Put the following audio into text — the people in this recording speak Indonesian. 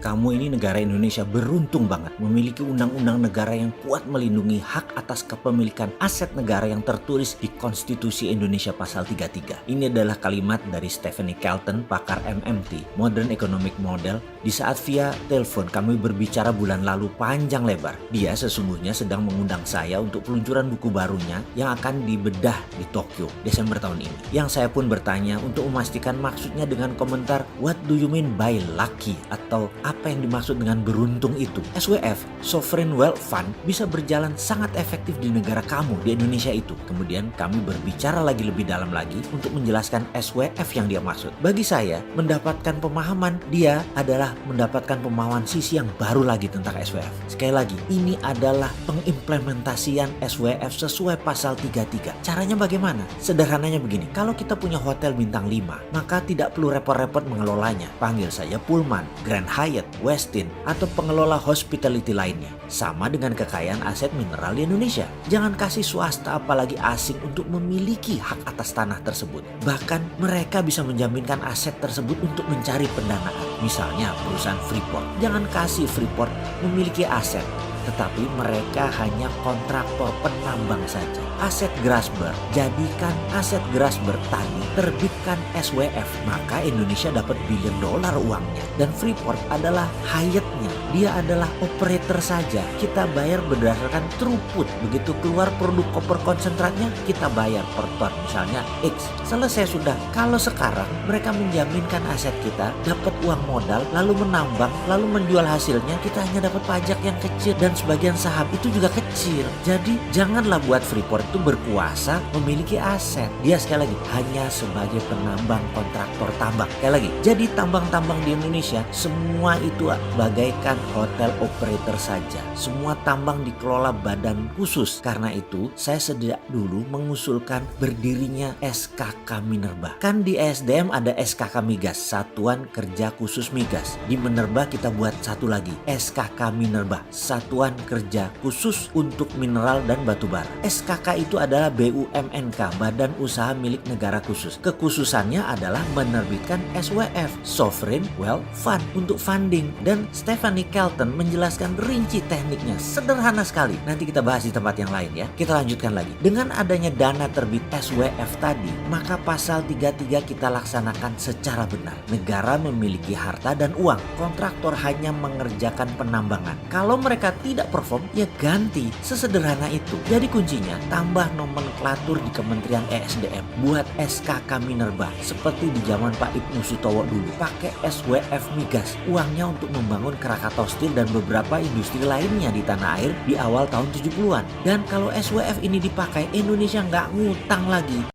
kamu ini negara Indonesia beruntung banget memiliki undang-undang negara yang kuat melindungi hak atas kepemilikan aset negara yang tertulis di Konstitusi Indonesia pasal 33. Ini adalah kalimat dari Stephanie Kelton, pakar MMT, Modern Economic Model, di saat via telepon kami berbicara bulan lalu panjang lebar. Dia sesungguhnya sedang mengundang saya untuk peluncuran buku barunya yang akan dibedah di Tokyo Desember tahun ini. Yang saya pun bertanya untuk memastikan maksudnya dengan komentar, "What do you mean by lucky?" Atau apa yang dimaksud dengan beruntung itu? SWF, Sovereign Wealth Fund, bisa berjalan sangat efektif di negara kamu, di Indonesia itu. Kemudian kami berbicara lagi lebih dalam lagi untuk menjelaskan SWF yang dia maksud. Bagi saya, mendapatkan pemahaman dia adalah mendapatkan pemahaman sisi yang baru lagi tentang SWF. Sekali lagi, ini adalah pengimplementasian SWF sesuai pasal 33. Caranya bagaimana? Sederhananya begini, kalau kita punya hotel bintang 5, maka tidak perlu repot-repot mengelolanya. Panggil saja Pullman, Grand Hyatt, Westin, atau pengelola hospitality lainnya. Sama dengan kekayaan aset mineral di Indonesia. Jangan kasih swasta apalagi asing untuk memiliki hak atas tanah tersebut. Bahkan mereka bisa menjaminkan aset tersebut untuk mencari pendanaan. Misalnya perusahaan Freeport. Jangan kasih Freeport memiliki aset, tetapi mereka hanya kontraktor penambang saja. Aset Grasberg, jadikan aset Grasberg tadi, terbitkan SWF, maka Indonesia dapat billion dollar uangnya. Dan Freeport adalah Hyatt-nya, dia adalah operator saja. Kita bayar berdasarkan throughput. Begitu keluar produk koper konsentratnya, kita bayar per ton, misalnya X. Selesai sudah. Kalau sekarang mereka menjaminkan aset kita, dapat uang modal, lalu menambang, lalu menjual hasilnya, kita hanya dapat pajak yang kecil dan sebagian saham itu juga kecil. Jadi janganlah buat Freeport itu berkuasa memiliki aset. Dia sekali lagi hanya sebagai penambang kontraktor tambang. Sekali lagi, jadi tambang-tambang di Indonesia semua itu bagaikan hotel operator saja. Semua tambang dikelola badan khusus. Karena itu saya sejak dulu mengusulkan berdirinya SKK Minerba. Kan di ESDM ada SKK Migas, Satuan Kerja Khusus Migas. Di Minerba kita buat satu lagi, SKK Minerba, Satuan Kerja Khusus untuk Mineral dan Batubara. SKK itu adalah BUMNK, Badan Usaha Milik Negara Khusus. Kekhususannya adalah menerbitkan SWF, Sovereign Wealth Fund, untuk funding. Dan Stephanie Kelton menjelaskan rinci tekniknya, sederhana sekali. Nanti kita bahas di tempat yang lain ya. Kita lanjutkan lagi. Dengan adanya dana terbit SWF tadi, maka pasal 33 kita laksanakan secara benar. Negara memiliki harta dan uang. Kontraktor hanya mengerjakan penambangan. Kalau mereka tidak perform, ya ganti. Sesederhana itu. Jadi kuncinya, tambah nomenklatur di Kementerian ESDM. Buat SKK Minerba. Seperti di zaman Pak Ibnu Sutowo dulu. Pakai SWF Migas. Uangnya untuk membangun Krakatau Steel dan beberapa industri lainnya di tanah air di awal tahun 70-an. Dan kalau SWF ini dipakai, Indonesia nggak ngutang lagi.